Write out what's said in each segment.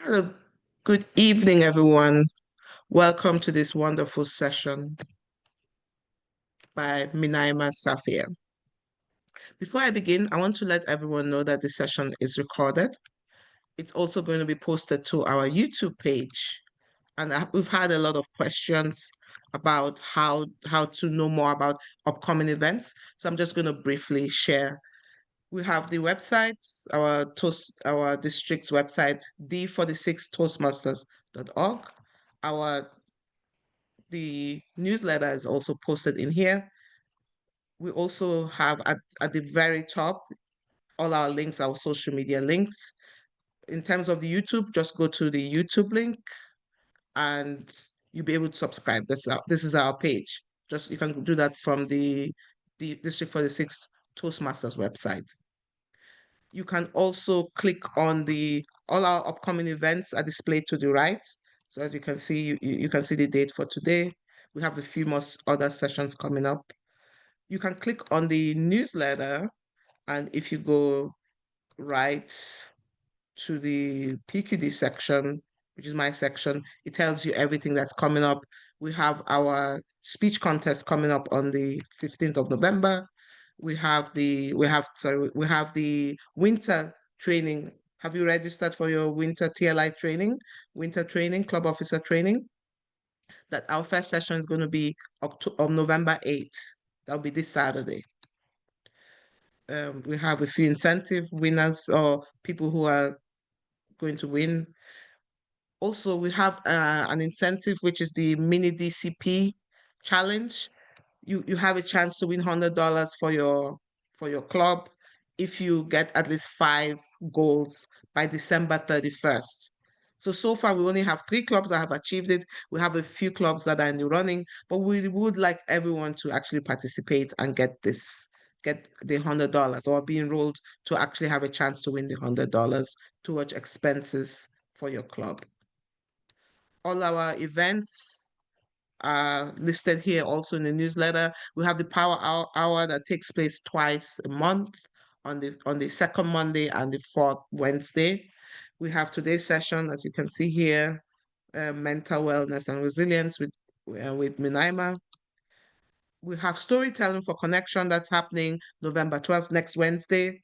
Hello, good evening, everyone. Welcome to this wonderful session by Miniimah Saafir. Before I begin, I want to let everyone know that this session is recorded. It's also going to be posted to our YouTube page. And we've had a lot of questions about how to know more about upcoming events. So I'm just going to briefly share. We have the websites, our district's website, d46toastmasters.org. Our The newsletter is also posted in here. We also have at the very top all our links, our social media links. In terms of the YouTube, just go to the YouTube link and you'll be able to subscribe. This is our page. Just you can do that from the District 46 Toastmasters website. You can also click on all our upcoming events are displayed to the right. So as you can see, you can see the date for today. We have a few more other sessions coming up. You can click on the newsletter, and if you go right to the PQD section, which is my section, it tells you everything that's coming up. We have our speech contest coming up on the 15th of November. We have the winter training. Have you registered for your winter TLI training, winter training, club officer training? That our first session is going to be November 8th. That'll be this Saturday. We have a few incentive winners or people who are going to win. Also, we have an incentive, which is the mini DCP challenge. You have a chance to win $100 for your club if you get at least 5 goals by December 31st. So far, we only have 3 clubs that have achieved it. We have a few clubs that are in the running, but we would like everyone to actually participate and get the $100 or be enrolled to actually have a chance to win the $100 towards expenses for your club. All our events are listed here also in the newsletter. We have the Power Hour that takes place twice a month on the second Monday and the fourth Wednesday. We have today's session, as you can see here, mental wellness and resilience with Miniimah. We have storytelling for connection that's happening November 12th, next Wednesday.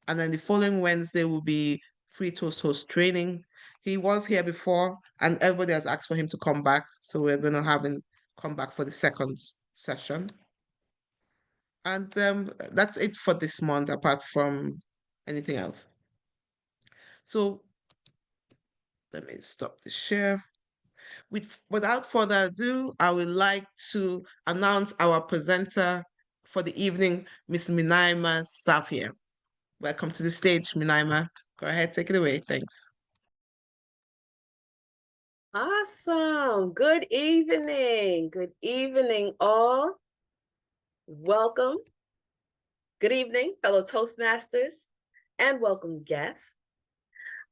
And then the following Wednesday will be free toast host training. He was here before and everybody has asked for him to come back. So we're going to have him come back for the second session. And that's it for this month, apart from anything else. So let me stop the share. Without further ado, I would like to announce our presenter for the evening, Miss Miniimah Saafir. Welcome to the stage, Miniimah. Go ahead, take it away. Thanks. Awesome. Good evening. Good evening, all. Welcome. Good evening, fellow Toastmasters, and welcome guests.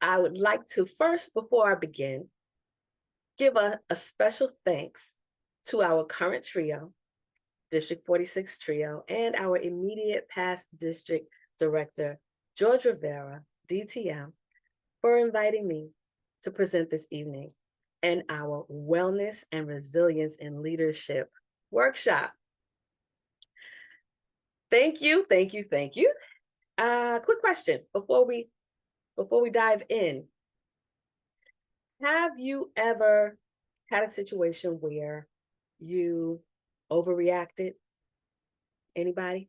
I would like to first, before I begin, give a special thanks to our current trio, District 46 trio, and our immediate past district director, George Rivera, DTM, for inviting me to present this evening and our Wellness and Resilience in Leadership workshop. Thank you, thank you, thank you. Quick question before we dive in. Have you ever had a situation where you overreacted? Anybody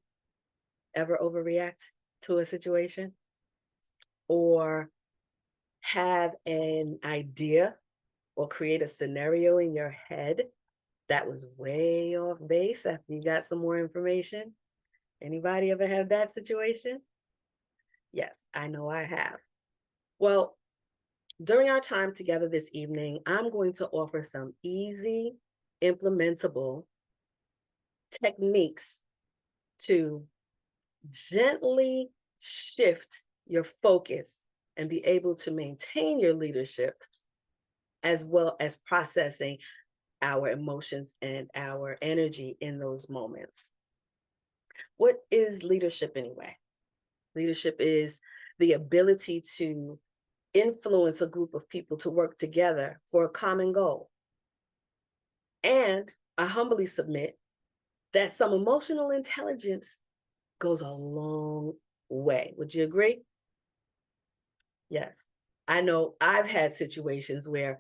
ever overreact to a situation? Or have an idea or create a scenario in your head that was way off base after you got some more information? Anybody ever had that situation? Yes, I know I have. Well, during our time together this evening, I'm going to offer some easy, implementable techniques to gently shift your focus and be able to maintain your leadership, as well as processing our emotions and our energy in those moments. What is leadership anyway? Leadership is the ability to influence a group of people to work together for a common goal. And I humbly submit that some emotional intelligence goes a long way. Would you agree? Yes. I know I've had situations where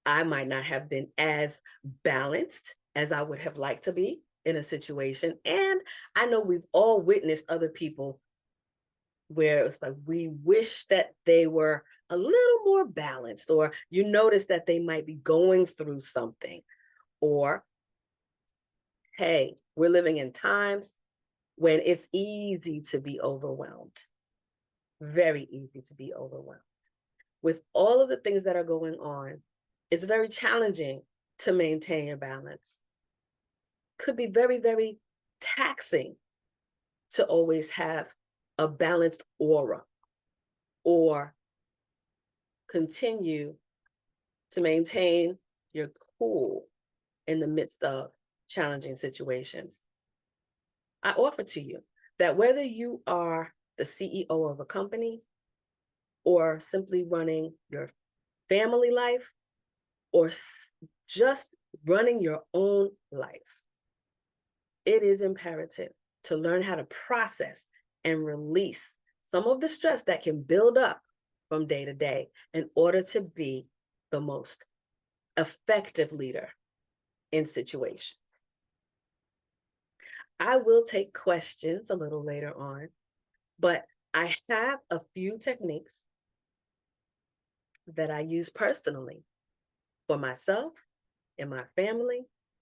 I might not have been as balanced as I would have liked to be in a situation. And I know we've all witnessed other people where it's like we wish that they were a little more balanced, or you notice that they might be going through something, or hey, we're living in times when it's easy to be overwhelmed, very easy to be overwhelmed. With all of the things that are going on, it's very challenging to maintain your balance. Could be very, very taxing to always have a balanced aura or continue to maintain your cool in the midst of challenging situations. I offer to you that whether you are the CEO of a company or simply running your family life or just running your own life, it is imperative to learn how to process and release some of the stress that can build up from day to day in order to be the most effective leader in situations. I will take questions a little later on, but I have a few techniques that I use personally for myself, in my family,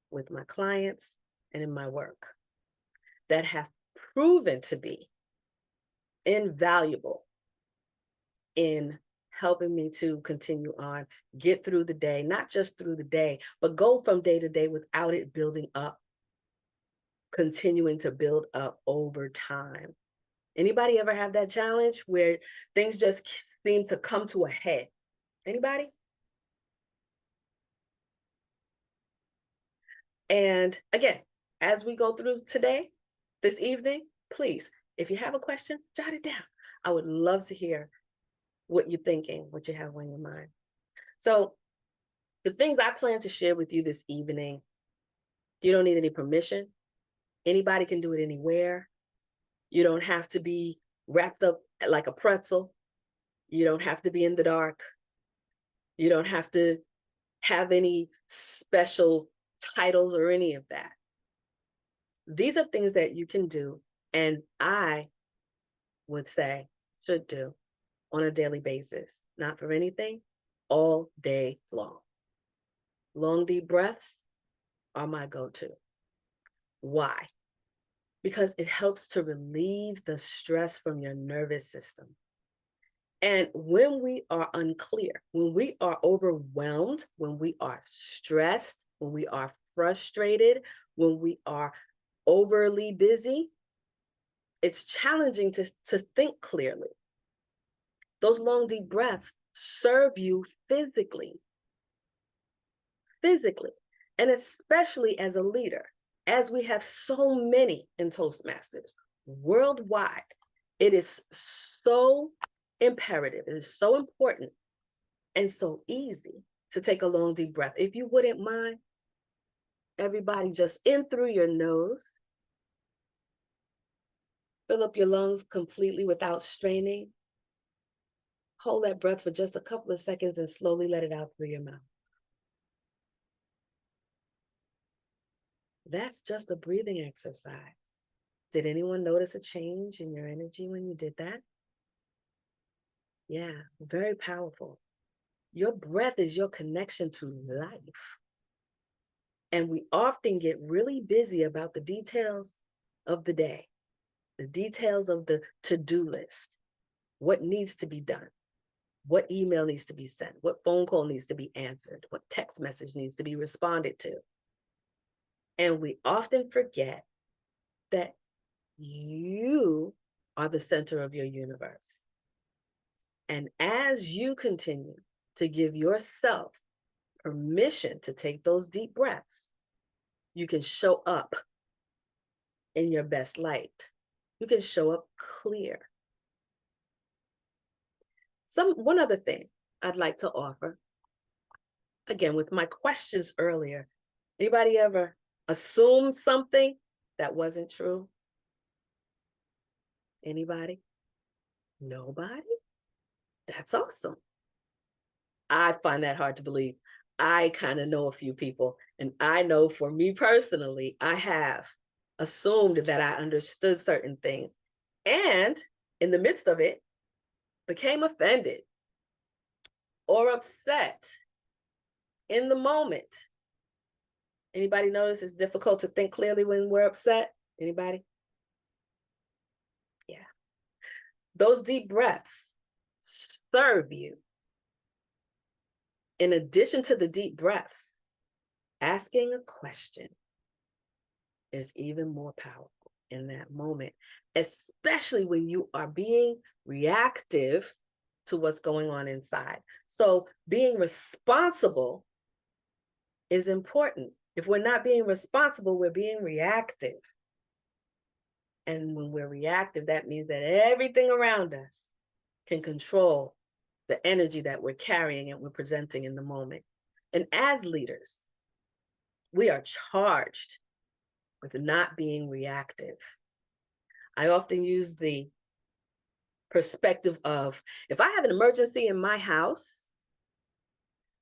with my clients, and in my work that have proven to be invaluable in helping me to continue on, get through the day, not just through the day, but go from day to day without it building up, continuing to build up over time. Anybody ever have that challenge where things just seem to come to a head? Anybody? And again, as we go through today, this evening, please, if you have a question, jot it down. I would love to hear what you're thinking, what you have on your mind. So the things I plan to share with you this evening, you don't need any permission. Anybody can do it anywhere. You don't have to be wrapped up like a pretzel. You don't have to be in the dark. You don't have to have any special titles or any of that. These are things that you can do, and I would say should do on a daily basis, not for anything, all day long. Long, deep breaths are my go-to. Why? Because it helps to relieve the stress from your nervous system. And when we are unclear, when we are overwhelmed, when we are stressed, when we are frustrated, when we are overly busy, it's challenging to think clearly. Those long, deep breaths serve you physically, and especially as a leader, as we have so many in Toastmasters worldwide. It is so imperative, it is so important and so easy to take a long, deep breath. If you wouldn't mind, everybody just in through your nose, fill up your lungs completely without straining. Hold that breath for just a couple of seconds and slowly let it out through your mouth. That's just a breathing exercise. Did anyone notice a change in your energy when you did that? Yeah, very powerful. Your breath is your connection to life. And we often get really busy about the details of the day, the details of the to-do list, what needs to be done, what email needs to be sent, what phone call needs to be answered, what text message needs to be responded to. And we often forget that you are the center of your universe. And as you continue to give yourself permission to take those deep breaths, you can show up in your best light. You can show up clear. One other thing I'd like to offer, again, with my questions earlier, anybody ever assumed something that wasn't true? Anybody? Nobody? That's awesome. I find that hard to believe. I kind of know a few people, and I know for me personally, I have assumed that I understood certain things, and in the midst of it, became offended or upset in the moment. Anybody notice it's difficult to think clearly when we're upset? Anybody? Yeah. Those deep breaths serve you. In addition to the deep breaths, asking a question is even more powerful in that moment, especially when you are being reactive to what's going on inside. So being responsible is important. If we're not being responsible, we're being reactive. And when we're reactive, that means that everything around us can control the energy that we're carrying and we're presenting in the moment. And as leaders, we are charged with not being reactive. I often use the perspective of, if I have an emergency in my house,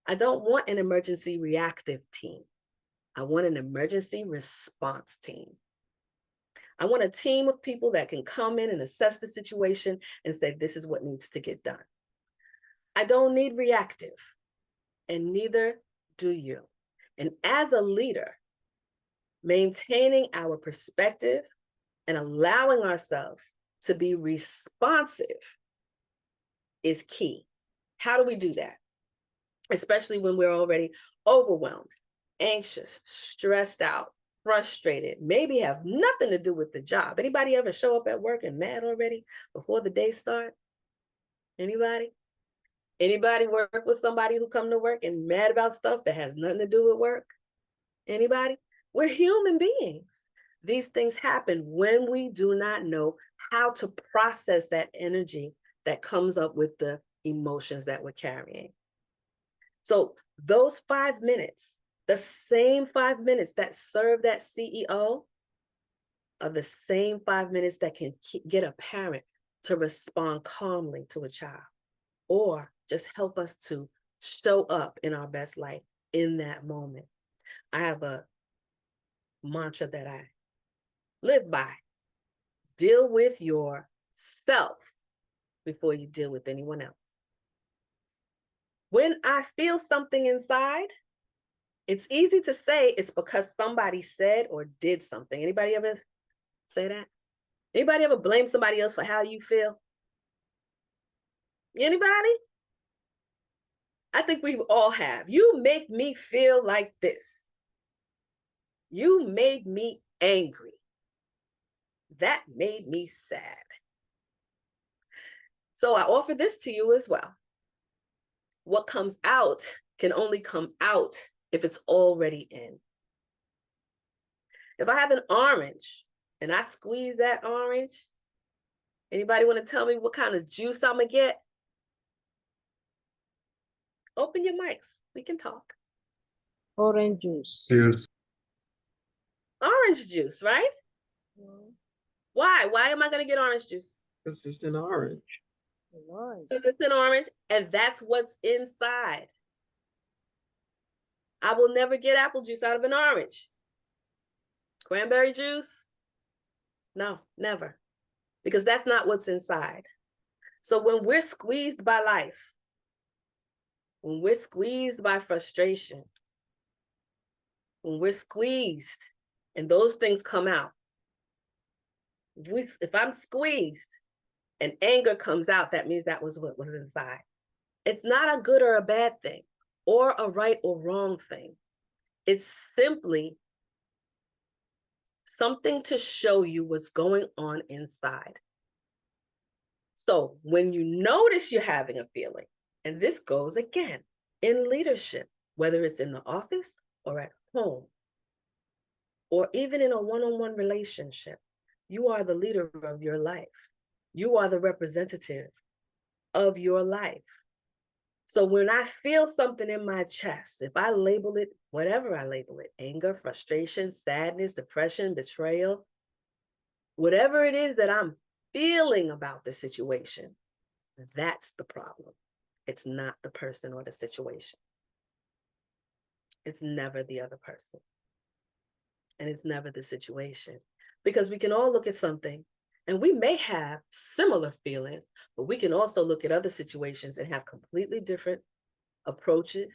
I don't want an emergency reactive team. I want an emergency response team. I want a team of people that can come in and assess the situation and say, this is what needs to get done. I don't need reactive, and neither do you. And as a leader, maintaining our perspective and allowing ourselves to be responsive is key. How do we do that? Especially when we're already overwhelmed, anxious, stressed out, frustrated, maybe have nothing to do with the job. Anybody ever show up at work and mad already before the day starts? Anybody? Anybody work with somebody who come to work and mad about stuff that has nothing to do with work? Anybody? We're human beings. These things happen when we do not know how to process that energy that comes up with the emotions that we're carrying. So those 5 minutes, the same 5 minutes that serve that CEO are the same 5 minutes that can get a parent to respond calmly to a child, or just help us to show up in our best light in that moment. I have a mantra that I live by. Deal with yourself before you deal with anyone else. When I feel something inside, it's easy to say it's because somebody said or did something. Anybody ever say that? Anybody ever blame somebody else for how you feel? Anybody? I think we all have. You make me feel like this. You made me angry. That made me sad. So I offer this to you as well. What comes out can only come out if it's already in. If I have an orange and I squeeze that orange, anybody want to tell me what kind of juice I'm gonna get? Open your mics. We can talk. Orange juice. Cheers. Orange juice, right? Why? Why am I gonna get orange juice? Because it's an orange. Because it's an orange, and that's what's inside. I will never get apple juice out of an orange. Cranberry juice? No, never. Because that's not what's inside. So when we're squeezed by life, when we're squeezed by frustration, when we're squeezed and those things come out, if I'm squeezed and anger comes out, that means that was what was inside. It's not a good or a bad thing, or a right or wrong thing. It's simply something to show you what's going on inside. So when you notice you're having a feeling, and this goes again in leadership, whether it's in the office or at home, or even in a one-on-one relationship, you are the leader of your life. You are the representative of your life. So when I feel something in my chest, if I label it, whatever I label it, anger, frustration, sadness, depression, betrayal, whatever it is that I'm feeling about the situation, that's the problem. It's not the person or the situation. It's never the other person. And it's never the situation. Because we can all look at something and we may have similar feelings, but we can also look at other situations and have completely different approaches,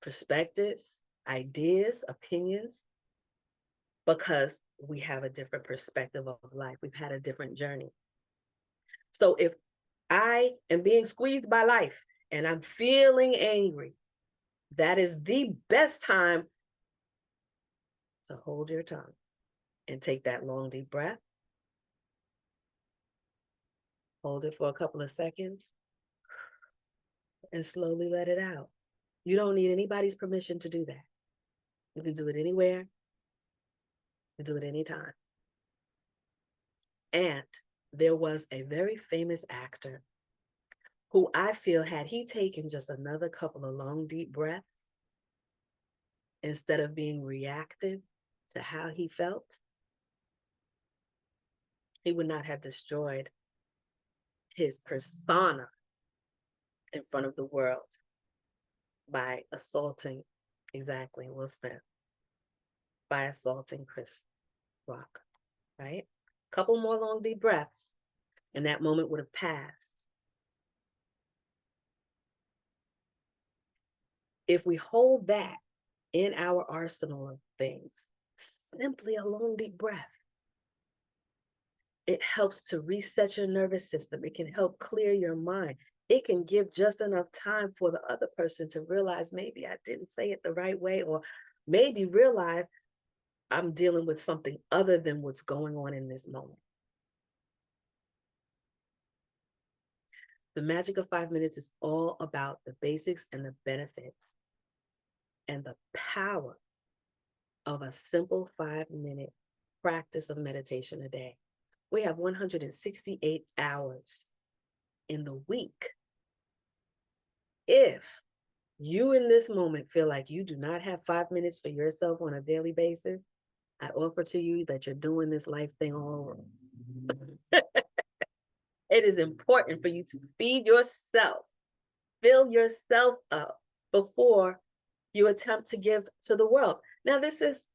perspectives, ideas, opinions, because we have a different perspective of life. We've had a different journey. So if I am being squeezed by life and I'm feeling angry, that is the best time to hold your tongue and take that long, deep breath. Hold it for a couple of seconds and slowly let it out. You don't need anybody's permission to do that. You can do it anywhere. You can do it anytime. And there was a very famous actor who I feel, had he taken just another couple of long, deep breaths, instead of being reactive to how he felt, he would not have destroyed his persona in front of the world by assaulting, exactly, Will Smith, by assaulting Chris Rock, right? Couple more long, deep breaths, and that moment would have passed. If we hold that in our arsenal of things, simply a long, deep breath, it helps to reset your nervous system. It can help clear your mind. It can give just enough time for the other person to realize maybe I didn't say it the right way, or maybe realize I'm dealing with something other than what's going on in this moment. The magic of 5 minutes is all about the basics and the benefits and the power of a simple 5-minute practice of meditation a day. We have 168 hours in the week. If you in this moment feel like you do not have 5 minutes for yourself on a daily basis, I offer to you that you're doing this life thing all wrong. It is important for you to feed yourself, fill yourself up before you attempt to give to the world. Now, this is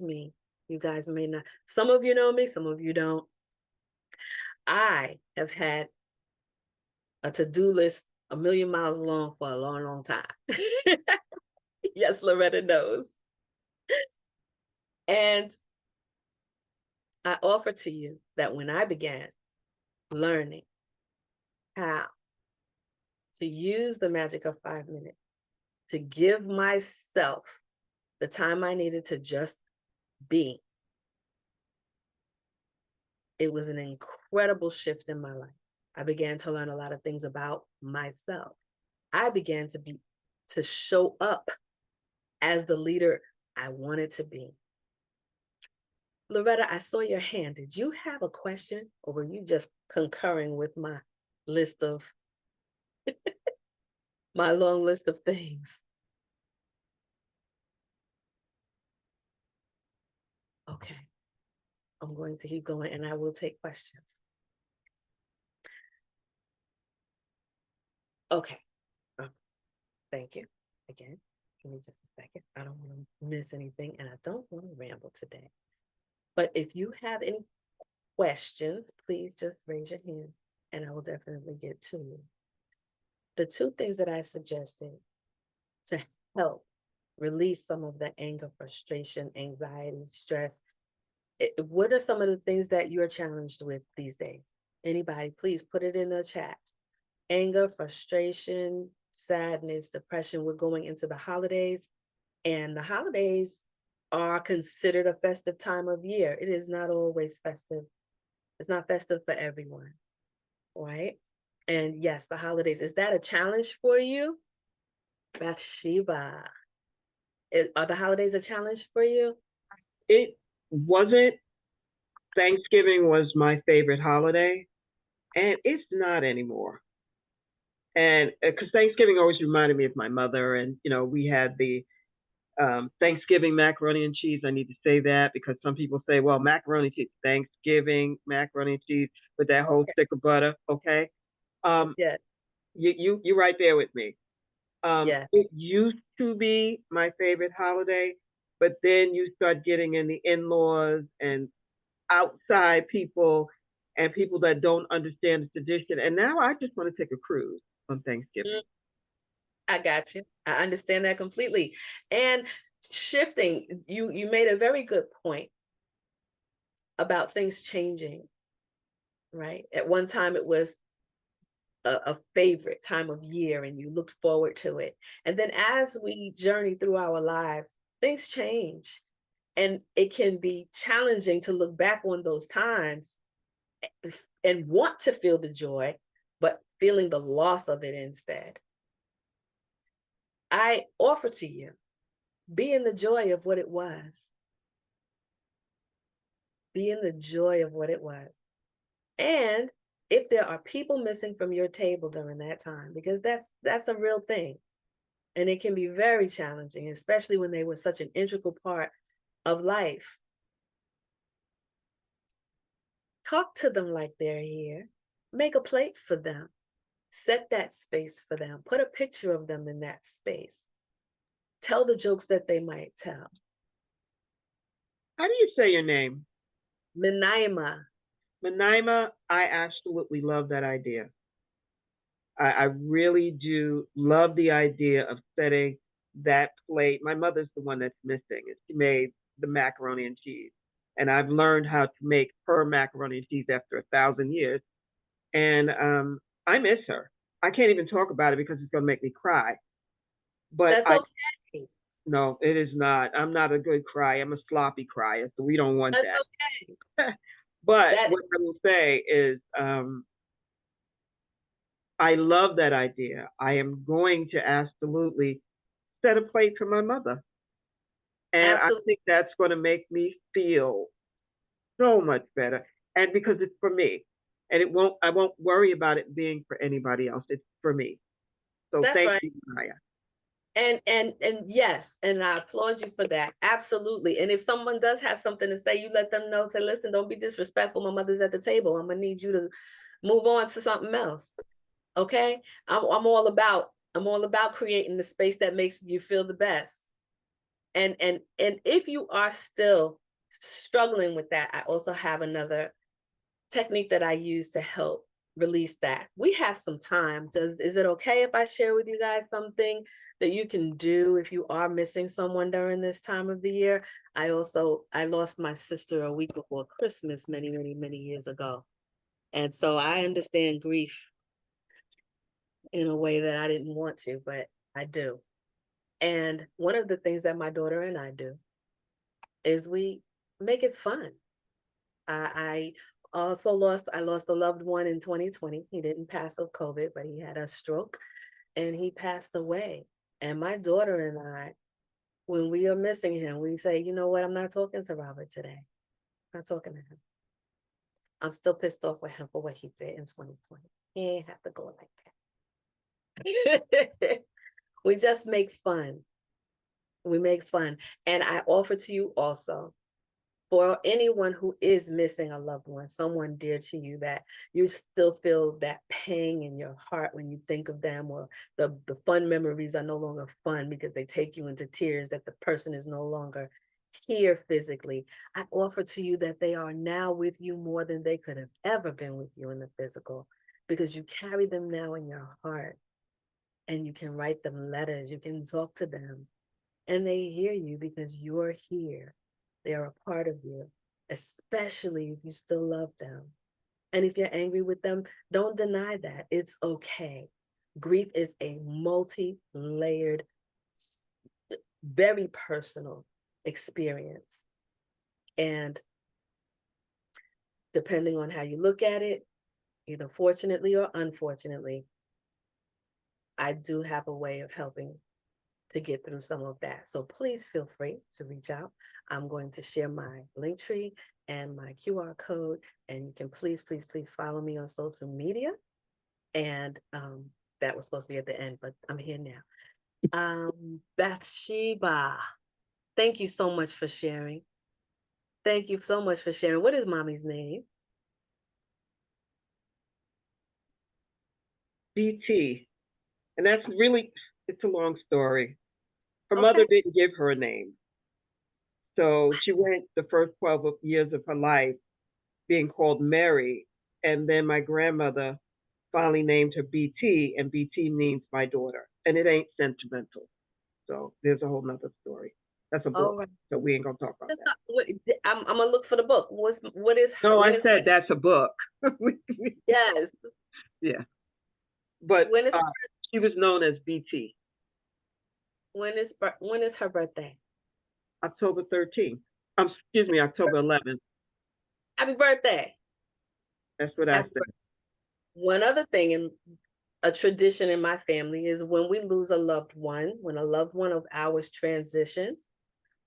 me. You guys may not, some of you know me, some of you don't. I have had a to-do list a million miles long for a long, long time. Yes, Loretta knows. And I offer to you that when I began learning how to use the magic of 5 minutes to give myself the time I needed to just be, it was an incredible shift in my life. I began to learn a lot of things about myself. I began to show up as the leader I wanted to be. Loretta, I saw your hand. Did you have a question, or were you just concurring with my list of my long list of things? Okay, I'm going to keep going and I will take questions. Okay, thank you. Again, give me just a second. I don't want to miss anything and I don't want to ramble today. But if you have any questions, please just raise your hand and I will definitely get to you. The two things that I suggested to help release some of the anger, frustration, anxiety, stress, what are some of the things that you're challenged with these days? Anybody, please put it in the chat. Anger, frustration, sadness, depression. We're going into the holidays, and the holidays are considered a festive time of year. It is not always festive. It's not festive for everyone, right? And yes, the holidays, is that a challenge for you? Bathsheba, are the holidays a challenge for you? It wasn't. Thanksgiving was my favorite holiday. And it's not anymore. And because Thanksgiving always reminded me of my mother, and we had the Thanksgiving macaroni and cheese. I need to say that because some people say, well, macaroni and cheese, Thanksgiving macaroni and cheese with that whole Okay. stick of butter. Okay. Um, Yes. you're right there with me. Yes. It used to be my favorite holiday, but then you start getting in the in-laws and outside people and people that don't understand the tradition. And now I just want to take a cruise on Thanksgiving. I got you. I understand that completely. And shifting, you made a very good point about things changing, right? At one time it was a favorite time of year and you looked forward to it. And then as we journey through our lives, things change. And it can be challenging to look back on those times and want to feel the joy, but feeling the loss of it instead. I offer to you, be in the joy of what it was. Be in the joy of what it was. And if there are people missing from your table during that time, because that's a real thing. And it can be very challenging, especially when they were such an integral part of life. Talk to them like they're here. Make a plate for them. Set that space for them. Put a picture of them in that space. Tell the jokes that they might tell. How do you say your name? Miniimah. Miniimah, I absolutely love that idea. I really do love the idea of setting that plate. My mother's the one that's missing, and she made the macaroni and cheese. And I've learned how to make her macaroni and cheese after 1,000 years. And I miss her. I can't even talk about it because it's going to make me cry. But That's I okay. no, it is not. I'm not a good crier. I'm a sloppy crier, so we don't want That's that. okay. But That what I will say is, I love that idea. I am going to absolutely set a plate for my mother. And I absolutely. think that's going to make me feel so much better. And because it's for me. And I won't worry about it being for anybody else. It's for me. So That's thank right. you, Maya. And yes, and I applaud you for that. Absolutely. And if someone does have something to say, you let them know. Say, listen, don't be disrespectful. My mother's at the table. I'm gonna need you to move on to something else. Okay. I'm all about creating the space that makes you feel the best. And if you are still struggling with that, I also have another technique that I use to help release that. We have some time. Is it okay if I share with you guys something that you can do if you are missing someone during this time of the year? I lost my sister a week before Christmas many, many, many years ago. And so I understand grief in a way that I didn't want to, but I do. And one of the things that my daughter and I do is we make it fun. I also lost a loved one in 2020. He didn't pass of COVID, but he had a stroke and he passed away. And my daughter and I, when we are missing him, we say, you know what? I'm not talking to Robert today. I'm not talking to him. I'm still pissed off with him for what he did in 2020. He ain't have to go like that. We just make fun. We make fun. And I offer to you also, for anyone who is missing a loved one, someone dear to you, that you still feel that pang in your heart when you think of them, or the fun memories are no longer fun because they take you into tears that the person is no longer here physically. I offer to you that they are now with you more than they could have ever been with you in the physical, because you carry them now in your heart and you can write them letters, you can talk to them, and they hear you because you're here. They are a part of you, especially if you still love them. And if you're angry with them, don't deny that. It's okay. Grief is a multi-layered, very personal experience. And depending on how you look at it, either fortunately or unfortunately, I do have a way of helping to get through some of that. So please feel free to reach out. I'm going to share my link tree and my QR code, and you can please, please, please follow me on social media. And that was supposed to be at the end, but I'm here now. Bathsheba, thank you so much for sharing. Thank you so much for sharing. What is mommy's name? BT. And that's really, it's a long story. Her Okay. mother didn't give her a name. So she went the first 12 years of her life being called Mary. And then my grandmother finally named her BT, and BT means my daughter. And it ain't sentimental. So there's a whole nother story. That's a book. All right. So we ain't gonna talk about that. I'm gonna look for the book. What is her? No, I said that's a book. Yes. Yeah. But When is she was known as BT. when is her birthday? October 13th. Excuse me, October 11th. Happy birthday. That's what I said. One other thing in a tradition in my family is when we lose a loved one, when a loved one of ours transitions,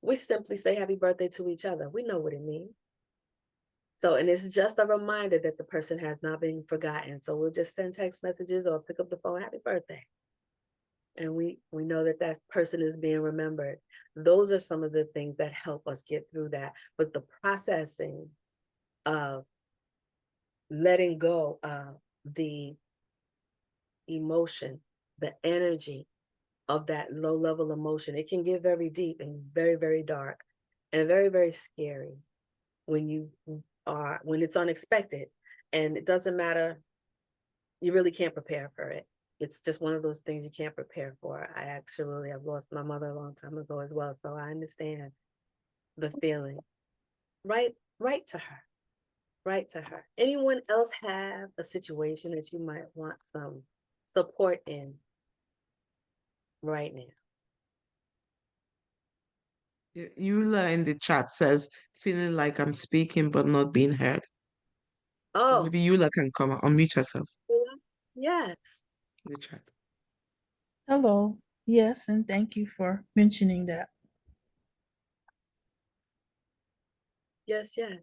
we simply say happy birthday to each other. We know what it means. So, and it's just a reminder that the person has not been forgotten. So we'll just send text messages or pick up the phone, happy birthday. And we know that that person is being remembered. Those are some of the things that help us get through that. But the processing of letting go of the emotion, the energy of that low level emotion, it can get very deep and very, very dark and very, very scary when it's unexpected. And it doesn't matter, you really can't prepare for it. It's just one of those things you can't prepare for. I've lost my mother a long time ago as well. So I understand the feeling. Write to her. Write to her. Anyone else have a situation that you might want some support in right now? Eula in the chat says, feeling like I'm speaking but not being heard. So Oh, maybe Eula can come unmute herself yes. in the chat. Hello. Yes, and thank you for mentioning that. Yes, yes.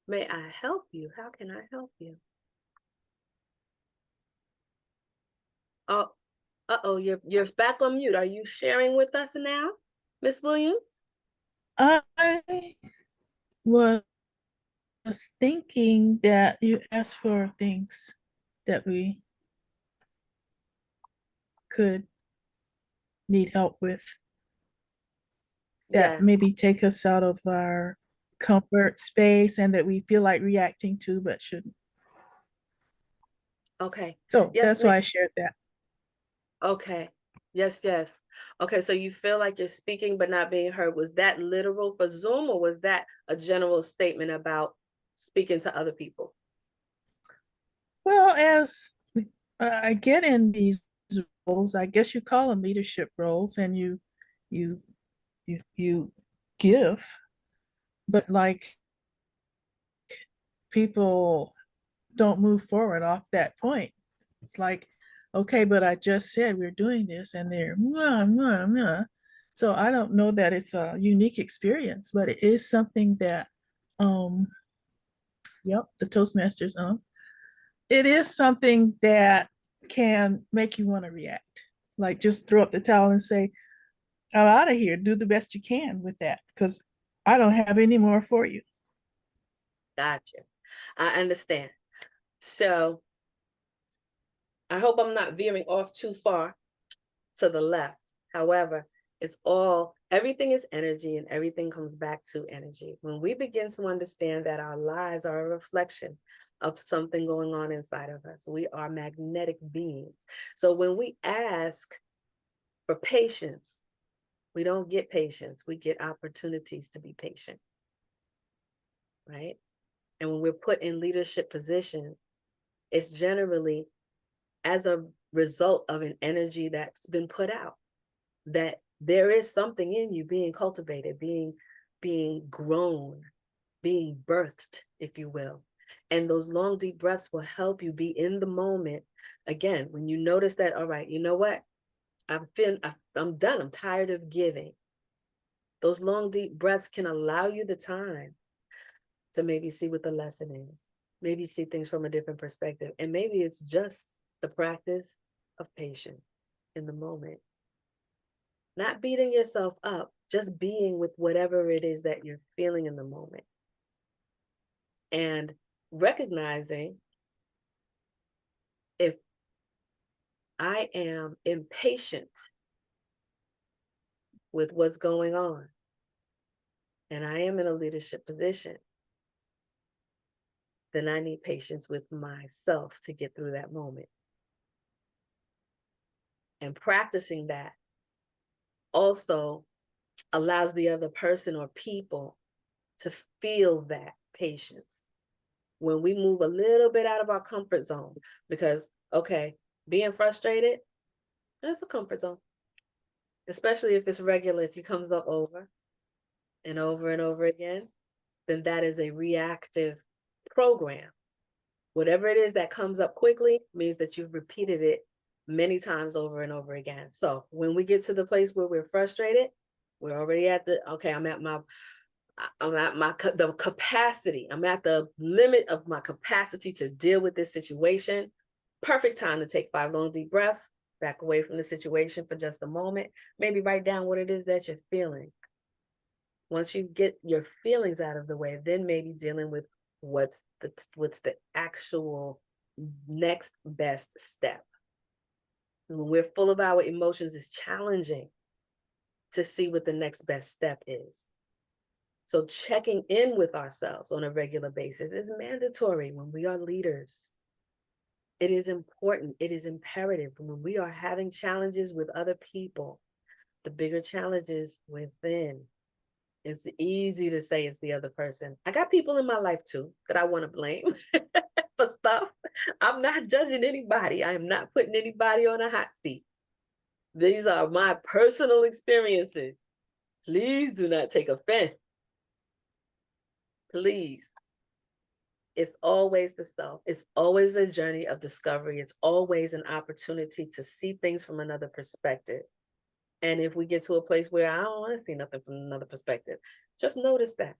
May I help you? How can I help you? Oh, uh-oh, you're back on mute. Are you sharing with us now, Miss Williams? I was thinking that you asked for things that we could need help with that Yes. maybe take us out of our comfort space and that we feel like reacting to but shouldn't. Okay. So Yes, that's why I shared that. okay. Yes, yes. Okay, so you feel like you're speaking but not being heard. Was that literal for Zoom, or was that a general statement about speaking to other people? Well, as I get in these roles, I guess you call them leadership roles, and you give, but like people don't move forward off that point. It's like, okay, but I just said we're doing this, and they're mwah, mwah, mwah. So I don't know that it's a unique experience, but it is something that, yep, the Toastmasters, it is something that can make you want to react. Like just throw up the towel and say, I'm out of here. Do the best you can with that because I don't have any more for you. Gotcha. I understand. So I hope I'm not veering off too far to the left. However, everything is energy, and everything comes back to energy. When we begin to understand that our lives are a reflection of something going on inside of us, we are magnetic beings. So when we ask for patience, we don't get patience, we get opportunities to be patient, right? And when we're put in leadership positions, it's generally as a result of an energy that's been put out, that there is something in you being cultivated, being grown, being birthed, if you will. And those long, deep breaths will help you be in the moment. Again, when you notice that, all right, you know what? I'm done. I'm tired of giving. Those long, deep breaths can allow you the time to maybe see what the lesson is, maybe see things from a different perspective. And maybe it's just the practice of patience in the moment. Not beating yourself up, just being with whatever it is that you're feeling in the moment. And recognizing if I am impatient with what's going on, and I am in a leadership position, then I need patience with myself to get through that moment. And practicing that also allows the other person or people to feel that patience. When we move a little bit out of our comfort zone, because, okay, being frustrated, that's a comfort zone. Especially if it's regular, if it comes up over and over and over again, then that is a reactive program. Whatever it is that comes up quickly means that you've repeated it many times over and over again. So when we get to the place where we're frustrated, we're already at the, okay, I'm at the capacity. I'm at the limit of my capacity to deal with this situation. Perfect time to take 5 long, deep breaths, back away from the situation for just a moment. Maybe write down what it is that you're feeling. Once you get your feelings out of the way, then maybe dealing with what's the actual next best step. When we're full of our emotions, it's challenging to see what the next best step is. So checking in with ourselves on a regular basis is mandatory when we are leaders. It is important. It is imperative when we are having challenges with other people. The bigger challenges within. It's easy to say it's the other person. I got people in my life too that I want to blame for stuff. I'm not judging anybody. I am not putting anybody on a hot seat. These are my personal experiences. Please do not take offense. Please. It's always the self. It's always a journey of discovery. It's always an opportunity to see things from another perspective. And if we get to a place where I don't want to see nothing from another perspective, just notice that.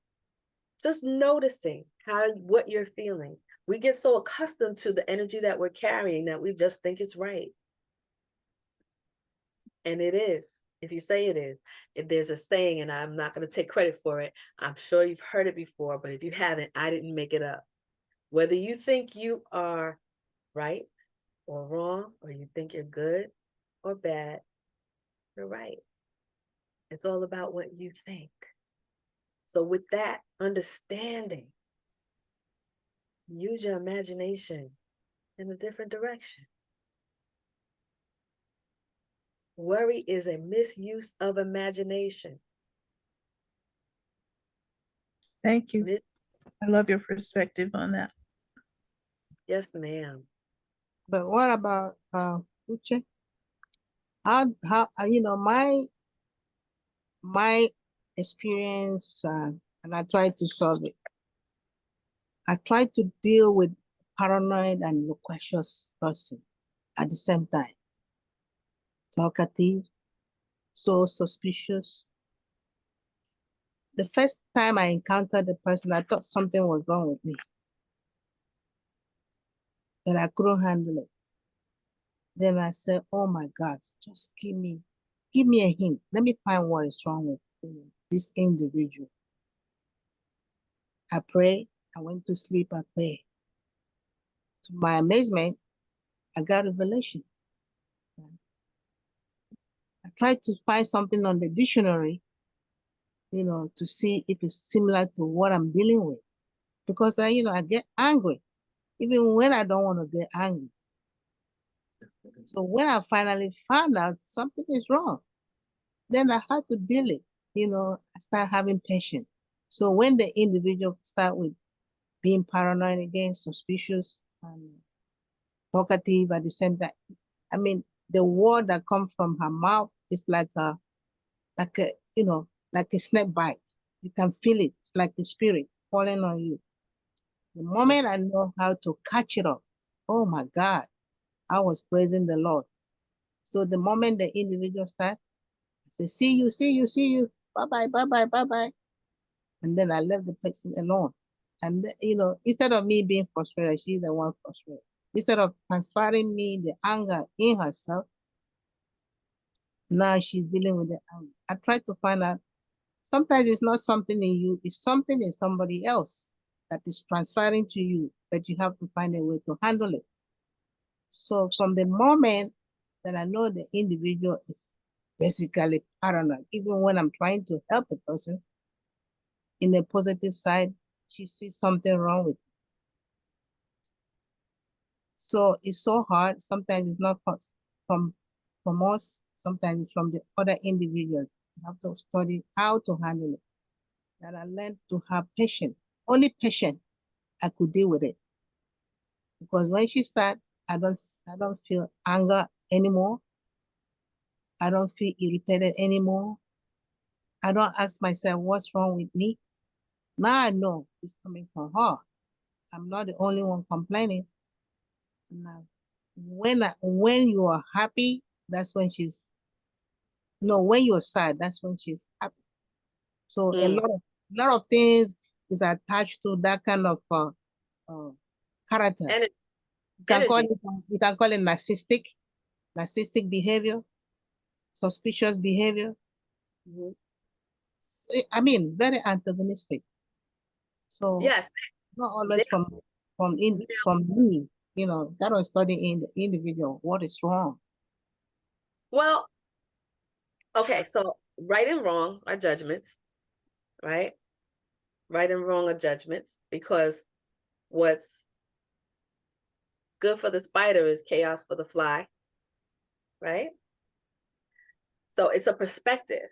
Just noticing what you're feeling. We get so accustomed to the energy that we're carrying that we just think it's right. And it is. If you say it is, if there's a saying, and I'm not going to take credit for it, I'm sure you've heard it before, but if you haven't, I didn't make it up. Whether you think you are right or wrong, or you think you're good or bad, you're right. It's all about what you think. So with that understanding, use your imagination in a different direction. Worry is a misuse of imagination. Thank you. I love your perspective on that. Yes, ma'am. But what about Uche? How my experience, and I try to solve it. I try to deal with paranoid and loquacious person at the same time. Talkative, so suspicious. The first time I encountered the person, I thought something was wrong with me, but I couldn't handle it. Then I said, oh my God, just give me a hint. Let me find what is wrong with this individual. I prayed. I went to sleep. I prayed. To my amazement, I got revelation. I tried to find something on the dictionary, to see if it's similar to what I'm dealing with. Because I get angry, even when I don't want to get angry. So when I finally found out something is wrong, then I had to deal it. I start having patience. So when the individual start with being paranoid again, suspicious, and talkative at the same time, I mean, the word that comes from her mouth is like a snake bite. You can feel it. It's like the spirit falling on you. The moment I know how to catch it up, oh my God, I was praising the Lord. So the moment the individual starts, I say, see you. Bye-bye. And then I left the person alone. And instead of me being frustrated, she's the one frustrated. Instead of transferring me the anger in herself, now she's dealing with the anger. I try to find out. Sometimes it's not something in you, it's something in somebody else that is transferring to you, but you have to find a way to handle it. So from the moment that I know the individual is basically paranoid, even when I'm trying to help a person in a positive side, she sees something wrong with it. So it's so hard. Sometimes it's not from us, sometimes it's from the other individuals. You have to study how to handle it. And I learned to have patience. Only patience I could deal with it. Because when she started, I don't feel anger anymore. I don't feel irritated anymore. I don't ask myself what's wrong with me. Now I know it's coming from her. I'm not the only one complaining. Now, when you are happy, that's when she's no. When you're sad, that's when she's happy. So a lot of things is attached to that kind of character. And You can call it narcissistic behavior, suspicious behavior. I mean, very antagonistic. So yes, not always from me. That was studying the individual. What is wrong? well, okay, so right and wrong are judgments, right? Right and wrong are judgments, because what's good for the spider is chaos for the fly, right? So it's a perspective.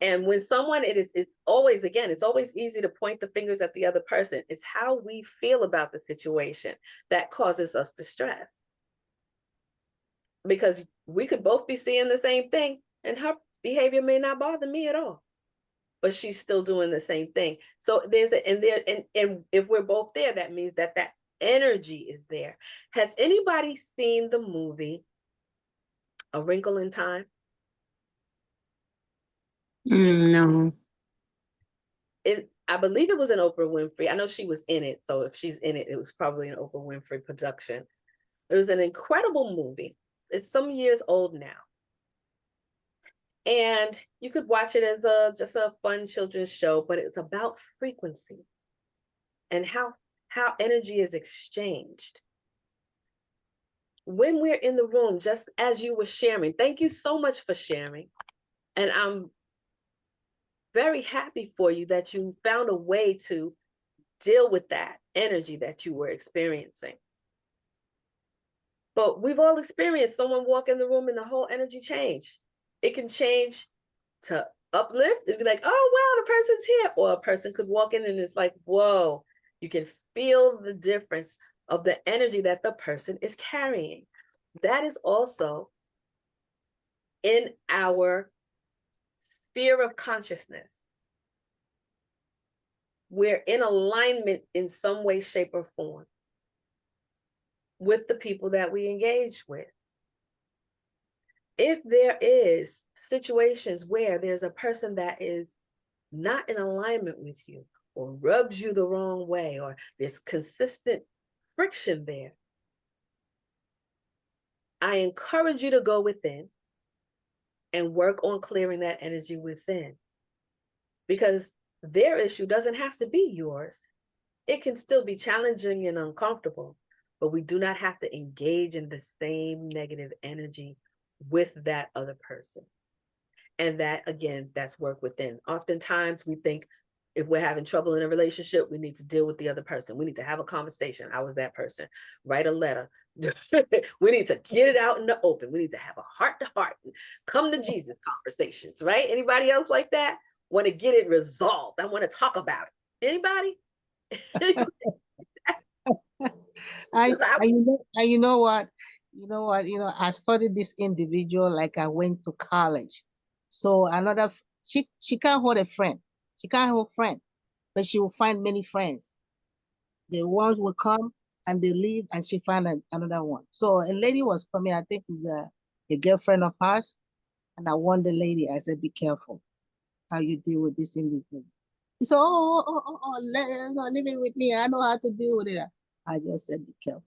And when someone, it's always easy to point the fingers at the other person. It's how we feel about the situation that causes us distress. Because we could both be seeing the same thing, and her behavior may not bother me at all, but she's still doing the same thing. So and if we're both there, that means that energy is there. Has anybody seen the movie A Wrinkle in Time? No. I believe it was an Oprah Winfrey. I know she was in it, so if she's in it, it was probably an Oprah Winfrey production. It was an incredible movie. It's some years old now. And you could watch it as just a fun children's show, but it's about frequency and how energy is exchanged. When we're in the room, just as you were sharing, thank you so much for sharing. And I'm very happy for you that you found a way to deal with that energy that you were experiencing. But we've all experienced someone walk in the room and the whole energy change. It can change to uplift and be like, oh, wow, the person's here. Or a person could walk in and it's like, whoa, you can feel the difference of the energy that the person is carrying. That is also in our sphere of consciousness. We're in alignment in some way, shape, or form with the people that we engage with. If there is situations where there's a person that is not in alignment with you or rubs you the wrong way, or there's consistent friction there, I encourage you to go within and work on clearing that energy within, because their issue doesn't have to be yours. It can still be challenging and uncomfortable, but we do not have to engage in the same negative energy with that other person. And that, again, that's work within. Oftentimes we think if we're having trouble in a relationship, we need to deal with the other person. We need to have a conversation. I was that person. Write a letter. We need to get it out in the open. We need to have a heart-to-heart, come to Jesus conversations, right? Anybody else like that? Want to get it resolved. I want to talk about it. Anybody? You know what? I studied this individual like I went to college. So she can't hold a friend. She can't hold friend, but she will find many friends. The ones will come and they leave, and she find another one. So a lady was coming, I think is a girlfriend of hers, and I warned the lady. I said, "Be careful how you deal with this individual." He said, leave it with me. I know how to deal with it. I just said, be careful.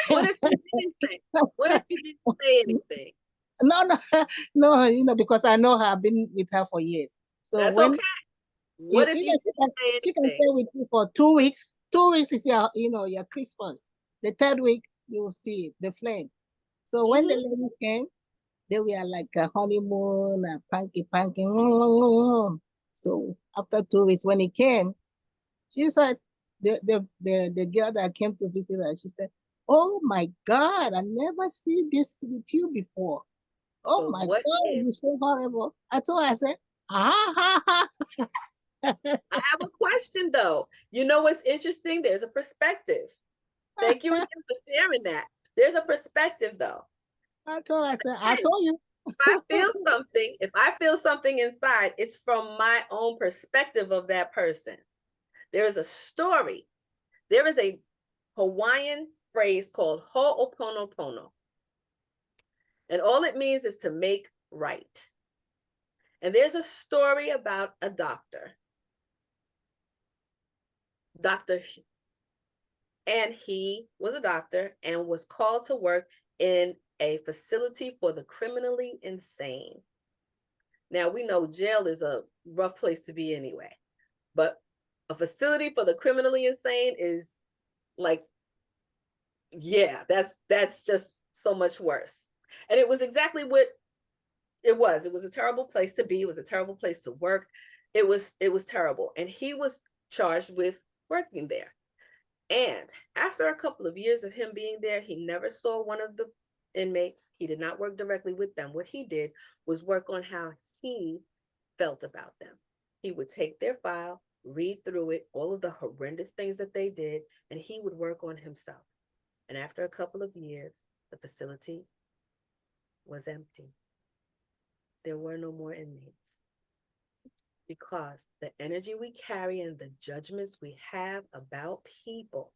What if you didn't say? What if you didn't say anything? No, no, because I know her. I've been with her for years. So That's when okay. What if you didn't say she can anything? stay with you for 2 weeks. 2 weeks is your Christmas. The third week you will see the flame. So when the lady came, they were like a honeymoon, a panky. So after 2 weeks, when he came, she said the girl that came to visit her, she said, "Oh my God, I never see this with you before. Oh But my what God, if you're so horrible." I told her, I said, ha ha ha. I have a question though? You know what's interesting? There's a perspective. Thank you again for sharing that. There's a perspective though. I told her, I said, I And told you. if I feel something inside, it's from my own perspective of that person. There is a story. There is a Hawaiian phrase called ho'oponopono. And all it means is to make right. And there's a story about a doctor. And he was a doctor and was called to work in a facility for the criminally insane. Now, we know jail is a rough place to be anyway, but a facility for the criminally insane is like, yeah, that's just so much worse. And it was exactly what it was. It was a terrible place to be. It was a terrible place to work. It was terrible. And he was charged with working there. And after a couple of years of him being there, he never saw one of the inmates. He did not work directly with them. What he did was work on how he felt about them. He would take their file, read through it, all of the horrendous things that they did, and he would work on himself. And after a couple of years, the facility was empty. There were no more inmates. Because the energy we carry and the judgments we have about people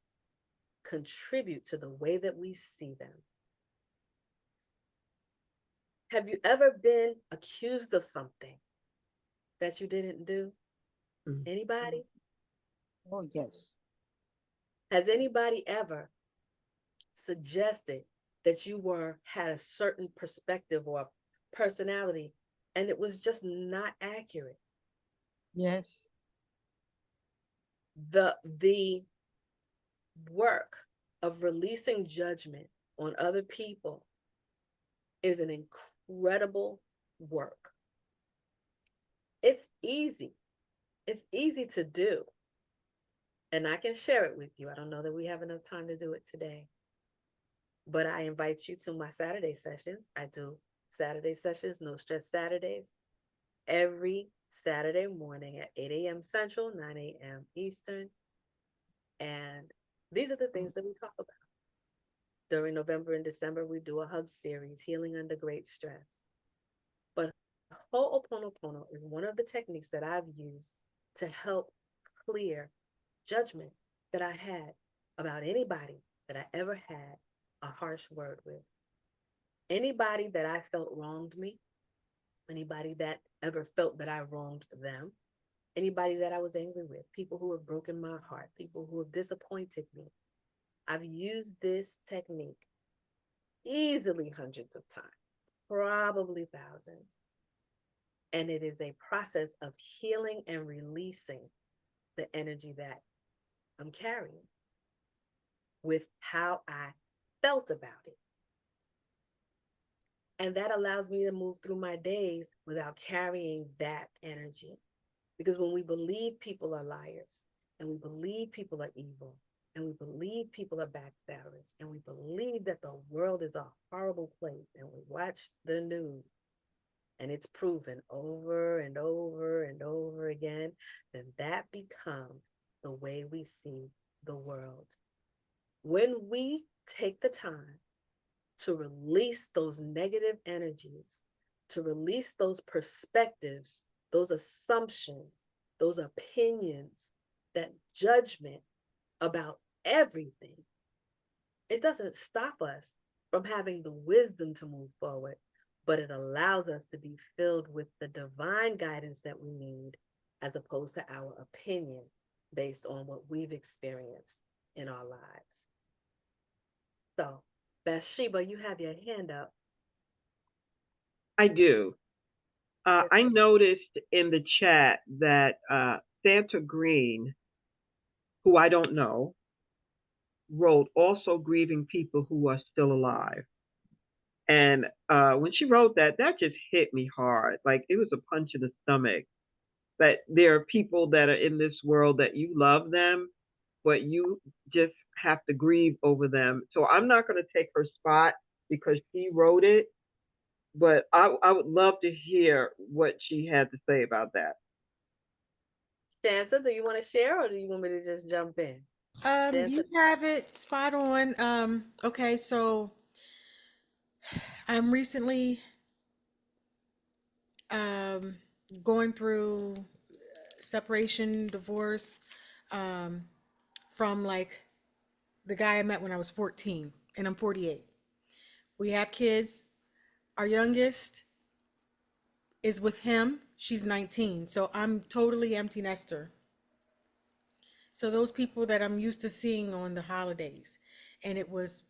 contribute to the way that we see them. Have you ever been accused of something that you didn't do? Anybody? Oh, yes. Has anybody ever suggested that you had a certain perspective or personality and it was just not accurate? Yes. The work of releasing judgment on other people is an incredible work. It's easy. It's easy to do. And I can share it with you. I don't know that we have enough time to do it today. But I invite you to my Saturday sessions. I do Saturday sessions, No Stress Saturdays, every Saturday morning at 8 a.m. Central, 9 a.m. Eastern. And these are the things that we talk about. During November and December, we do a hug series, Healing Under Great Stress. But Ho'oponopono is one of the techniques that I've used to help clear judgment that I had about anybody that I ever had a harsh word with. Anybody that I felt wronged me, anybody that ever felt that I wronged them, anybody that I was angry with, people who have broken my heart, people who have disappointed me. I've used this technique easily hundreds of times, probably thousands. And it is a process of healing and releasing the energy that I'm carrying with how I felt about it. And that allows me to move through my days without carrying that energy. Because when we believe people are liars, and we believe people are evil, and we believe people are backstabbers, and we believe that the world is a horrible place, and we watch the news, and it's proven over and over and over again, then that becomes the way we see the world. When we take the time to release those negative energies, to release those perspectives, those assumptions, those opinions, that judgment about everything, it doesn't stop us from having the wisdom to move forward, but it allows us to be filled with the divine guidance that we need as opposed to our opinion based on what we've experienced in our lives. So, Bathsheba, you have your hand up. I do. I noticed in the chat that Santa Green, who I don't know, wrote also grieving people who are still alive. And when she wrote that, that just hit me hard. Like it was a punch in the stomach. That there are people that are in this world that you love them, but you just have to grieve over them. So I'm not going to take her spot because she wrote it, but I would love to hear what she had to say about that. Shanta, do you want to share or do you want me to just jump in? You have it spot on. Okay, so I'm recently um going through separation, divorce, um, from like the guy I met when I was 14, and I'm 48. We have kids. Our youngest is with him. She's 19. So I'm totally empty nester. So those people that I'm used to seeing on the holidays, and it was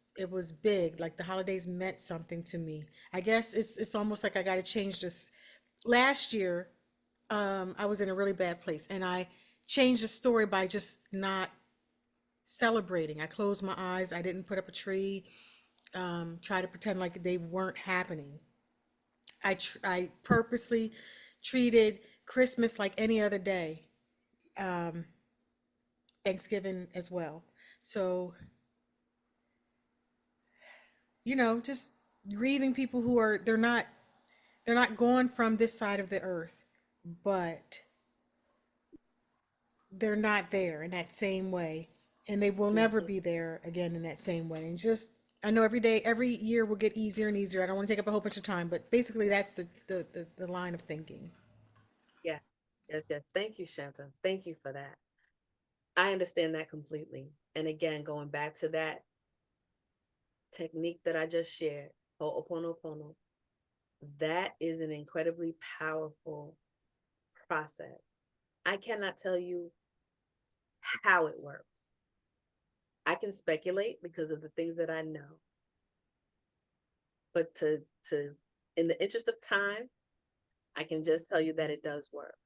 big. Like the holidays meant something to me. I guess it's almost like I got to change this. Last year, I was in a really bad place, and I changed the story by just not celebrating. I closed my eyes. I didn't put up a tree. Try to pretend like they weren't happening. I purposely treated Christmas like any other day, Thanksgiving as well. So, just grieving people who are they're not gone from this side of the earth, but they're not there in that same way, and they will never Mhm. be there again in that same way. And just I know every year will get easier and easier. I don't want to take up a whole bunch of time, but basically that's the line of thinking. Yeah. Yes, yes. Thank you, Shanta. Thank you for that. I understand that completely. And again, going back to that technique that I just shared, Ho'oponopono, that is an incredibly powerful process. I cannot tell you how it works. I can speculate because of the things that I know. But to in the interest of time, I can just tell you that it does work.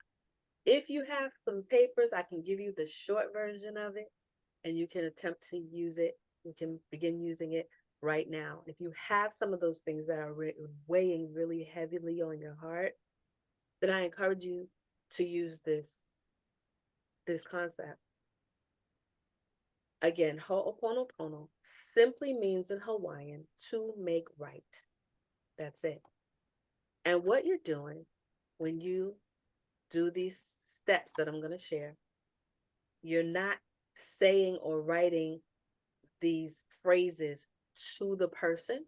If you have some papers, I can give you the short version of it and you can attempt to use it. You can begin using it right now. If you have some of those things that are weighing really heavily on your heart, then I encourage you to use this concept. Again, ho'oponopono simply means in Hawaiian to make right. That's it. And what you're doing when you do these steps that I'm going to share, you're not saying or writing these phrases to the person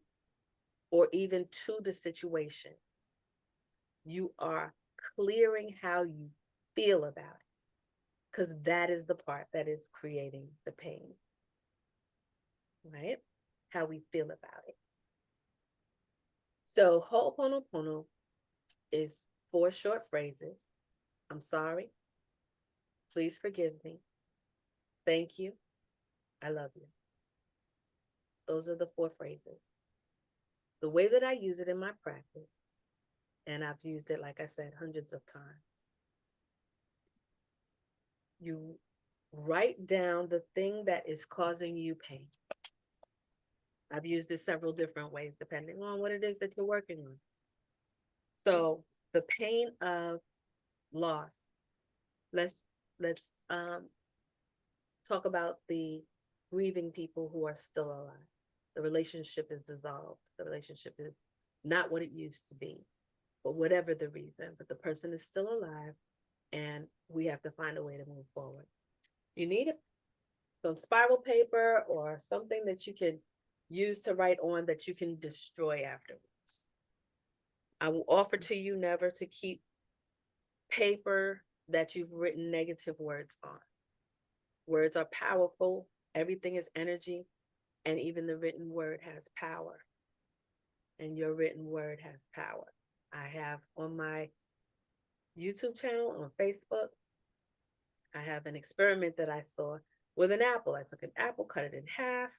or even to the situation. You are clearing how you feel about it because that is the part that is creating the pain, right? How we feel about it. So, Ho'oponopono is 4 short phrases. I'm sorry. Please forgive me. Thank you. I love you. Those are the 4 phrases. The way that I use it in my practice, and I've used it, like I said, hundreds of times, you write down the thing that is causing you pain. I've used it several different ways, depending on what it is that you're working on. So the pain of loss. Let's talk about the grieving people who are still alive. The relationship is dissolved. The relationship is not what it used to be, but whatever the reason, but the person is still alive and we have to find a way to move forward. You need some spiral paper or something that you can use to write on that you can destroy afterwards. I will offer to you never to keep paper that you've written negative words on. Words are powerful. Everything is energy, and even the written word has power. And your written word has power. I have on my YouTube channel, on Facebook, I have an experiment that I saw with an apple. I took an apple, cut it in half,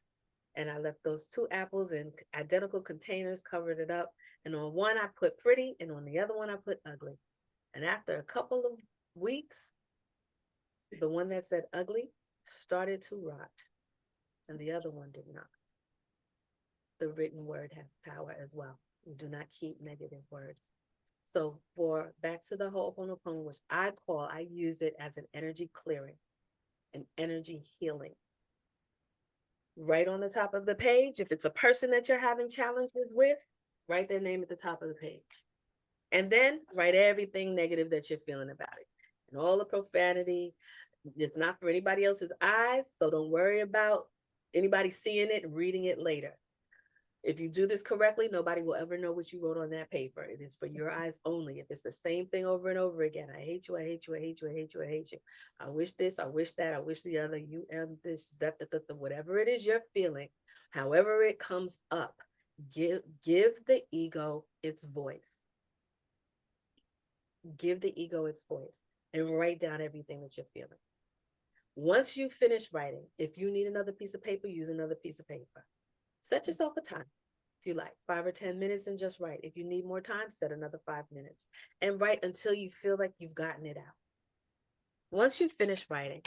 and I left those two apples in identical containers, covered it up. And on one I put pretty, and on the other one I put ugly. And after a couple of weeks, the one that said ugly started to rot, and the other one did not. The written word has power as well. We do not keep negative words. So for back to the Ho'oponopono, which I use it as an energy clearing, an energy healing. Right on the top of the page, if it's a person that you're having challenges with, write their name at the top of the page. And then write everything negative that you're feeling about it. And all the profanity, it's not for anybody else's eyes, so don't worry about anybody seeing it and reading it later. If you do this correctly, nobody will ever know what you wrote on that paper. It is for your eyes only. If it's the same thing over and over again, I hate you, I hate you, I hate you, I hate you, I hate you. I wish this, I wish that, I wish the other, you am this, that, whatever it is you're feeling, however it comes up, give the ego its voice. Give the ego its voice and write down everything that you're feeling. Once you finish writing, if you need another piece of paper, use another piece of paper. Set yourself a time, if you like, 5 or 10 minutes, and just write. If you need more time, set another 5 minutes and write until you feel like you've gotten it out. Once you finish writing,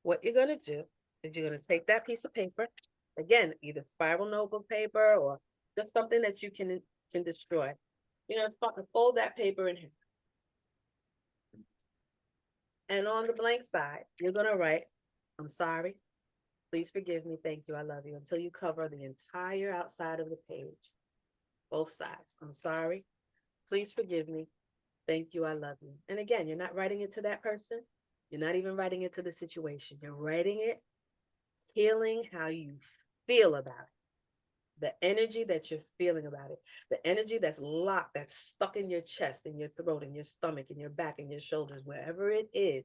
what you're going to do is you're going to take that piece of paper, again, either spiral notebook paper or just something that you can destroy. You're going to fold that paper in half. And on the blank side, you're going to write, I'm sorry, please forgive me, thank you, I love you, until you cover the entire outside of the page, both sides. I'm sorry, please forgive me, thank you, I love you. And again, you're not writing it to that person. You're not even writing it to the situation. You're writing it, healing how you feel about it, the energy that you're feeling about it, the energy that's locked, that's stuck in your chest, in your throat, in your stomach, in your back, in your shoulders, wherever it is.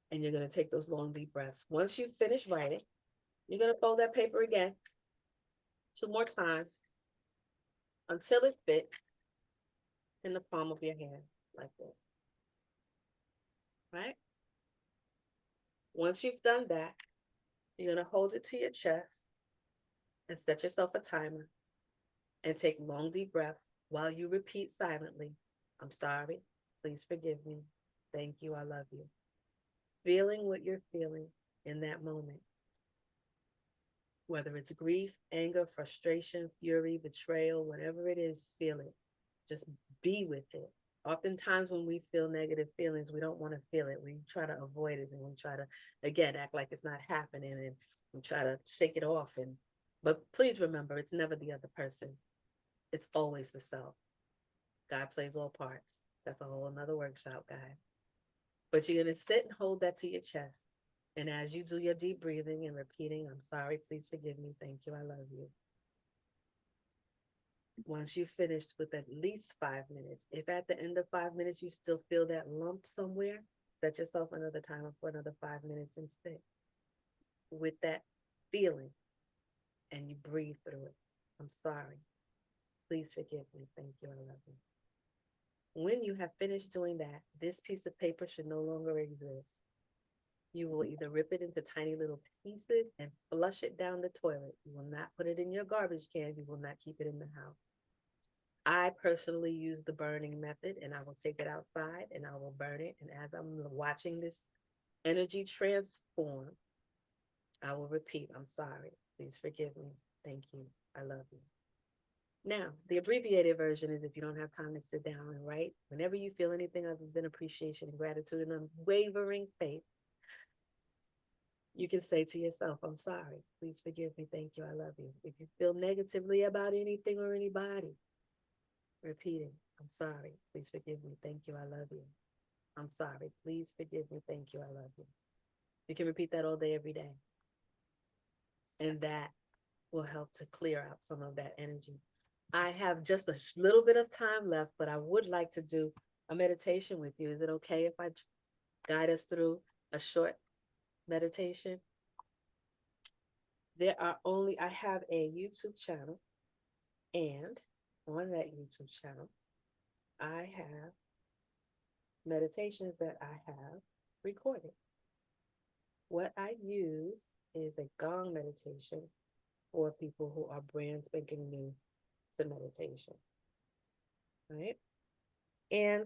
And you're going to take those long, deep breaths. Once you finish writing, you're going to fold that paper again 2 more times until it fits in the palm of your hand, like this. Right? Once you've done that, you're going to hold it to your chest and set yourself a timer and take long, deep breaths while you repeat silently, I'm sorry, please forgive me, thank you, I love you. Feeling what you're feeling in that moment. Whether it's grief, anger, frustration, fury, betrayal, whatever it is, feel it. Just be with it. Oftentimes when we feel negative feelings, we don't want to feel it. We try to avoid it, and we try to, again, act like it's not happening, and we try to shake it off. But please remember, it's never the other person. It's always the self. God plays all parts. That's a whole nother workshop, guys. But you're going to sit and hold that to your chest. And as you do your deep breathing and repeating, I'm sorry, please forgive me, thank you, I love you. Once you've finished with at least 5 minutes, if at the end of 5 minutes you still feel that lump somewhere, set yourself another timer for another 5 minutes and sit with that feeling and you breathe through it. I'm sorry. Please forgive me. Thank you. I love you. When you have finished doing that, this piece of paper should no longer exist. You will either rip it into tiny little pieces and flush it down the toilet. You will not put it in your garbage can. You will not keep it in the house. I personally use the burning method, and I will take it outside and I will burn it. And as I'm watching this energy transform, I will repeat, I'm sorry. Please forgive me. Thank you. I love you. Now, the abbreviated version is if you don't have time to sit down and write, whenever you feel anything other than appreciation and gratitude and unwavering faith, you can say to yourself, I'm sorry. Please forgive me. Thank you. I love you. If you feel negatively about anything or anybody, repeating, I'm sorry. Please forgive me. Thank you. I love you. I'm sorry. Please forgive me. Thank you. I love you. You can repeat that all day, every day. And that will help to clear out some of that energy. I have just a little bit of time left, but I would like to do a meditation with you. Is it okay if I guide us through a short meditation? I have a YouTube channel, and on that YouTube channel, I have meditations that I have recorded. What I use is a gong meditation for people who are brand spanking new to meditation. Right? And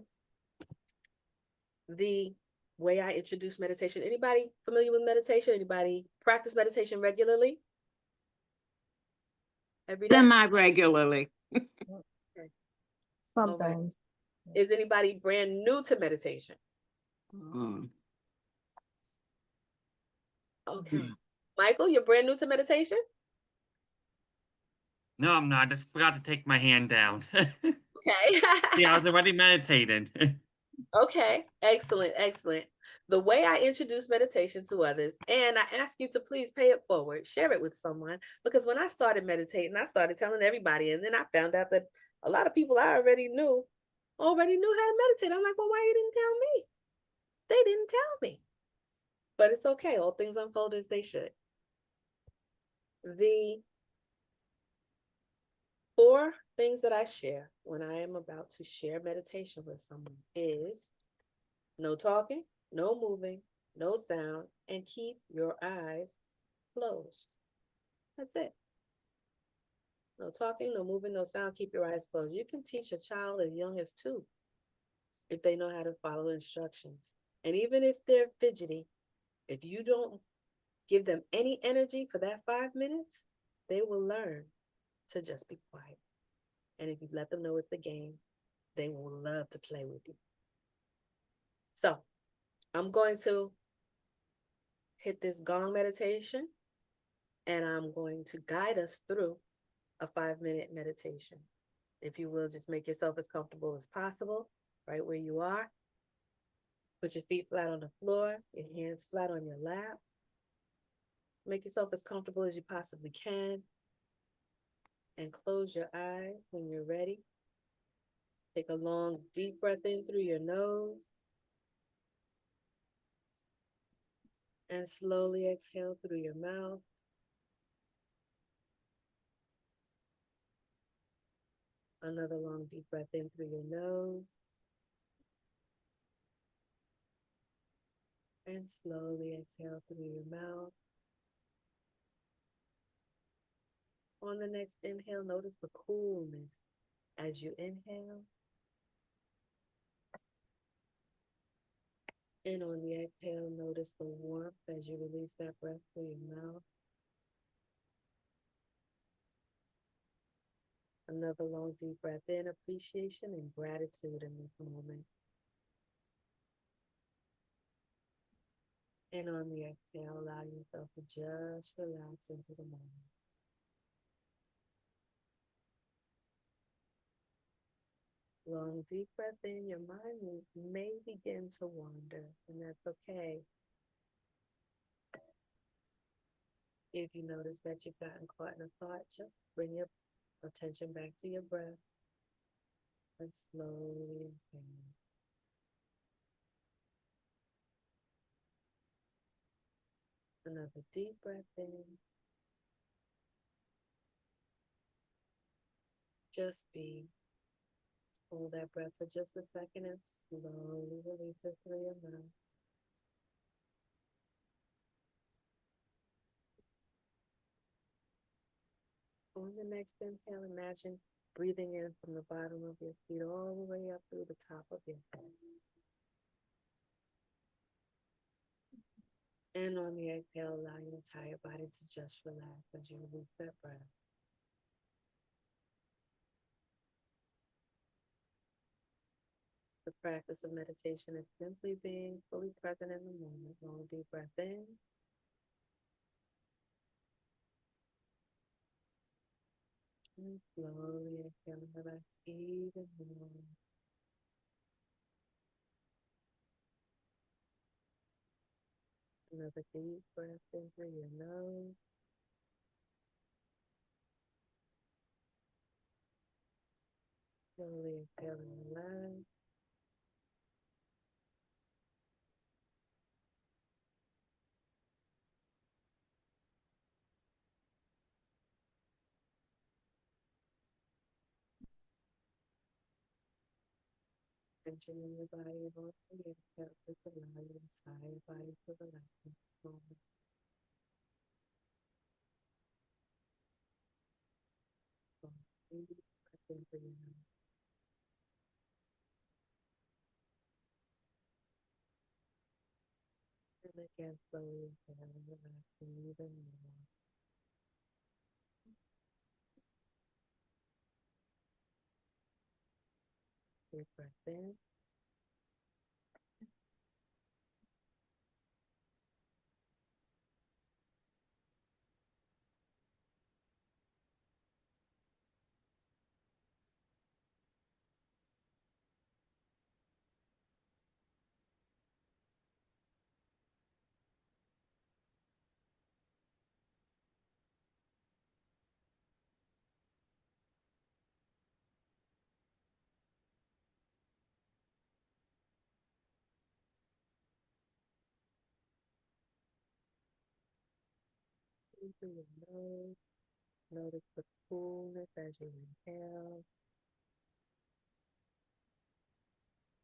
the way I introduce meditation, anybody familiar with meditation? Anybody practice meditation regularly? Every day? Semi-regularly. Okay. All right. Sometimes. Is anybody brand new to meditation? Mm. Okay. Michael, you're brand new to meditation? No, I'm not. I just forgot to take my hand down. Okay. Yeah, I was already meditating. Okay, excellent, excellent. The way I introduce meditation to others, and I ask you to please pay it forward, share it with someone, because when I started meditating, I started telling everybody, and then I found out that a lot of people I already knew how to meditate. I'm like, well, why you didn't tell me? They didn't tell me. But it's okay. All things unfold as they should. The 4 things that I share when I am about to share meditation with someone is no talking, no moving, no sound, and keep your eyes closed. That's it. No talking, no moving, no sound, keep your eyes closed. You can teach a child as young as 2 if they know how to follow instructions. And even if they're fidgety, if you don't give them any energy for that 5 minutes, they will learn to just be quiet. And if you let them know it's a game, they will love to play with you. So I'm going to hit this gong meditation, and I'm going to guide us through a 5-minute meditation. If you will, just make yourself as comfortable as possible, right where you are. Put your feet flat on the floor, your hands flat on your lap. Make yourself as comfortable as you possibly can, and close your eyes when you're ready. Take a long, deep breath in through your nose, and slowly exhale through your mouth. Another long, deep breath in through your nose, and slowly exhale through your mouth. On the next inhale, notice the coolness as you inhale. And on the exhale, notice the warmth as you release that breath through your mouth. Another long, deep breath in, appreciation and gratitude in this moment. And on the exhale, allow yourself to just relax into the moment. Long, deep breath in, your mind may begin to wander, and that's okay. If you notice that you've gotten caught in a thought, just bring your attention back to your breath and slowly exhale. Another deep breath in. Just be. Hold that breath for just a second and slowly release it through your mouth. On the next inhale, imagine breathing in from the bottom of your feet all the way up through the top of your head. And on the exhale, allow your entire body to just relax as you release that breath. The practice of meditation is simply being fully present in the moment. Long, deep breath in. And slowly exhale, relax even more. Another deep breath in through your nose. Slowly exhale and relax. Tension in your body and on the inhale, just allow your entire body to relax in this moment. So breathe breath in through your nose. And again, slowly inhale and relaxing even more. Deep breath in. Breathe through your nose. Notice the coolness as you inhale.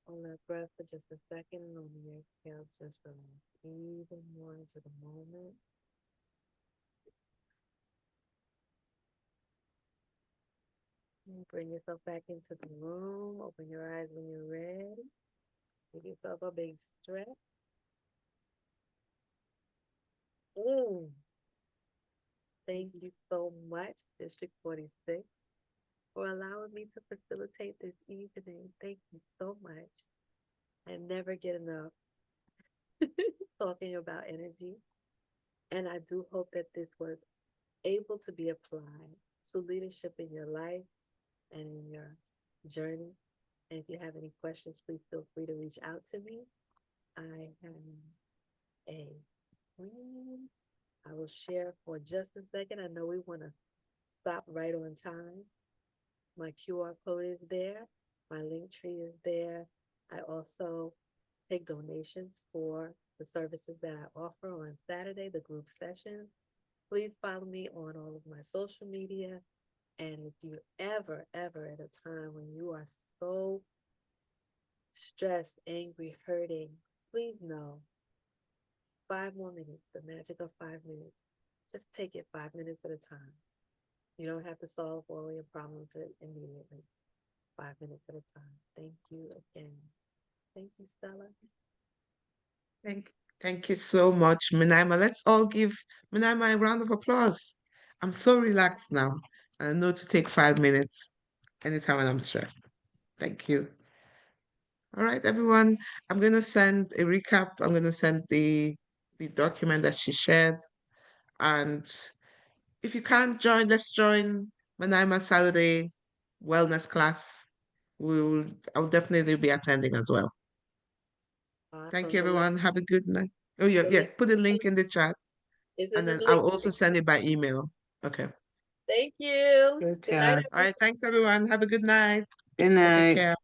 Hold that breath for just a second, and on the exhale, just relax even more into the moment. And bring yourself back into the room. Open your eyes when you're ready. Give yourself a big stretch. Thank you so much, District 46, for allowing me to facilitate this evening. Thank you so much. I never get enough talking about energy. And I do hope that this was able to be applied to leadership in your life and in your journey. And if you have any questions, please feel free to reach out to me. I am a queen. I will share for just a second. I know we want to stop right on time. My QR code is there. My link tree is there. I also take donations for the services that I offer on Saturday, the group sessions. Please follow me on all of my social media. And if you ever at a time when you are so stressed, angry, hurting, please know 5 more minutes, the magic of 5 minutes. Just take it 5 minutes at a time. You don't have to solve all your problems immediately. 5 minutes at a time. Thank you again. Thank you, Stella. Thank you so much, Miniimah. Let's all give Miniimah a round of applause. I'm so relaxed now. I know to take 5 minutes anytime when I'm stressed. Thank you. All right, everyone. I'm going to send a recap. I'm going to send the document that she shared. And if you can't join, let's join Miniimah Saturday wellness class. I'll definitely be attending as well. Thank you, Awesome. everyone. Have a good night. Oh, yeah. Put a link in the chat, Is in and the then link. I'll also send it by email. Okay. Thank you. Good Good night, job. All right. Thanks, everyone. Have a good night. Good Take night. care.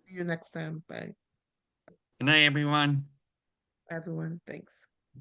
See you next time. Bye. Good night, everyone. Everyone. Thanks.